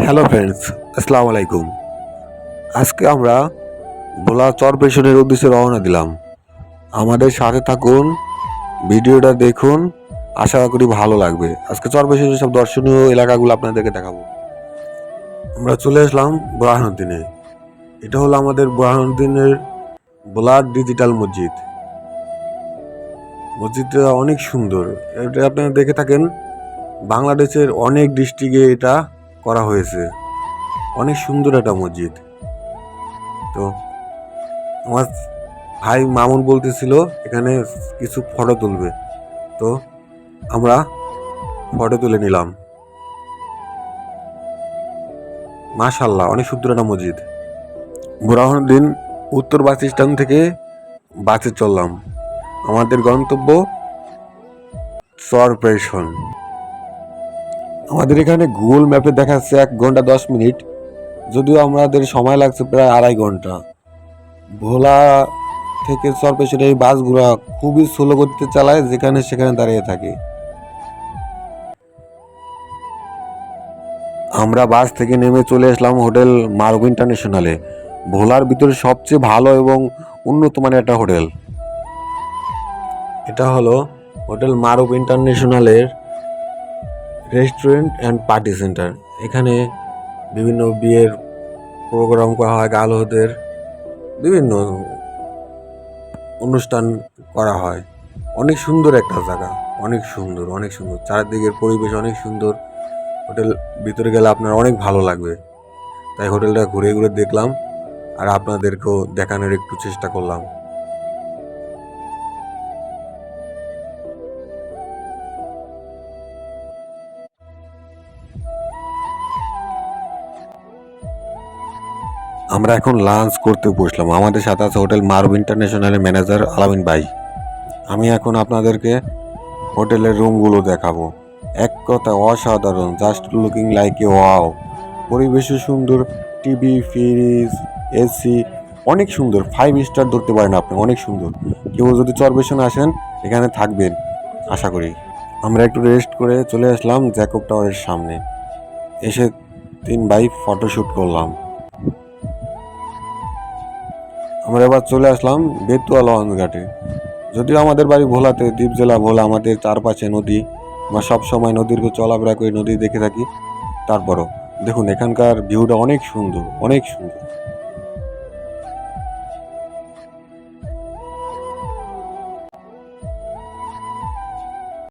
Hello friends, আসসালামু আলাইকুম। আজকে আমরা ভোলা চরপেশনের উদ্দেশ্যে রওনা দিলাম। আমাদের সাথে থাকুন, ভিডিওটা দেখুন, আশা করি ভালো লাগবে। আজকে চরপেশনের সব দর্শনীয় এলাকাগুলো আপনাদেরকে দেখাবো। আমরা চলে আসলাম বুরহানুদ্দিনে। এটা হলো আমাদের বুরহানুদ্দিনের ভোলার ডিজিটাল মসজিদ। মসজিদটা অনেক সুন্দর। এটা আপনারা দেখে থাকেন, বাংলাদেশের অনেক ডিস্ট্রিক্টে এটা করা হয়েছে। অনেক সুন্দর একটা মসজিদ। তো আমার ভাই মামুন বলতেছিল এখানে কিছু ফটো তুলবে, তো আমরা ফটো তুলে নিলাম। মাশাল্লাহ, অনেক সুন্দর একটা মসজিদ। বুরহানুদ্দিন উত্তর বাস স্ট্যান্ড থেকে বাসে চললাম। আমাদের গন্তব্য চরপেশন। আমাদের এখানে গুগল ম্যাপে দেখাচ্ছে 1 ঘন্টা 10 মিনিট, যদিও আমাদের সময় লাগছে প্রায় 2.5 ঘন্টা। ভোলা থেকে চরপেশনের এই বাসগুলো খুবই স্লো গতিতে চালায়, যেখানে সেখানে দাঁড়িয়ে থাকে। আমরা বাস থেকে নেমে চলে আসলাম হোটেল মারুফ ইন্টারন্যাশনালে। ভোলার ভিতরে সবচেয়ে ভালো এবং উন্নত মানের একটা হোটেল। এটা হলো হোটেল মারুফ ইন্টারন্যাশনালের রেস্টুরেন্ট অ্যান্ড পার্টি সেন্টার। এখানে বিভিন্ন বিয়ের প্রোগ্রাম করা হয়, গালহদের বিভিন্ন অনুষ্ঠান করা হয়। অনেক সুন্দর একটা জায়গা, অনেক সুন্দর, অনেক সুন্দর। চারদিকের পরিবেশ অনেক সুন্দর। হোটেল ভিতরে গেলে আপনার অনেক ভালো লাগবে। তাই হোটেলটা ঘুরে ঘুরে দেখলাম আর আপনাদেরকেও দেখানোর একটু চেষ্টা করলাম। আমরা এখন লাঞ্চ করতে বসলাম। আমাদের সাথে আছে হোটেল মারুফ ইন্টারন্যাশনালের ম্যানেজার আলামিন ভাই। আমি এখন আপনাদেরকে হোটেলের রুমগুলো দেখাবো। এক কথা অসাধারণ, just looking like a wow. পরিবেশও সুন্দর, টিভি, ফ্রিজ, এসি অনেক সুন্দর। 5 স্টার ধরতে পারেন আপনি, অনেক সুন্দর। কেউ যদি চরপেশনে আসেন এখানে থাকবেন আশা করি। আমরা একটু রেস্ট করে চলে আসলাম জ্যাকব টাওয়ারের সামনে। এসে 3 ভাই ফটোশ্যুট করলাম। আমরা এবার চলে আসলাম বেতুয়া লঞ্চ ঘাটে। যদিও আমাদের বাড়ি ভোলাতে, দ্বীপ জেলা ভোলা, আমাদের চারপাশে নদী। আমরা সবসময় নদীর উপর চলাফেরা করে নদী দেখে থাকি। তারপরও দেখুন এখানকার ভিউটা অনেক সুন্দর, অনেক সুন্দর।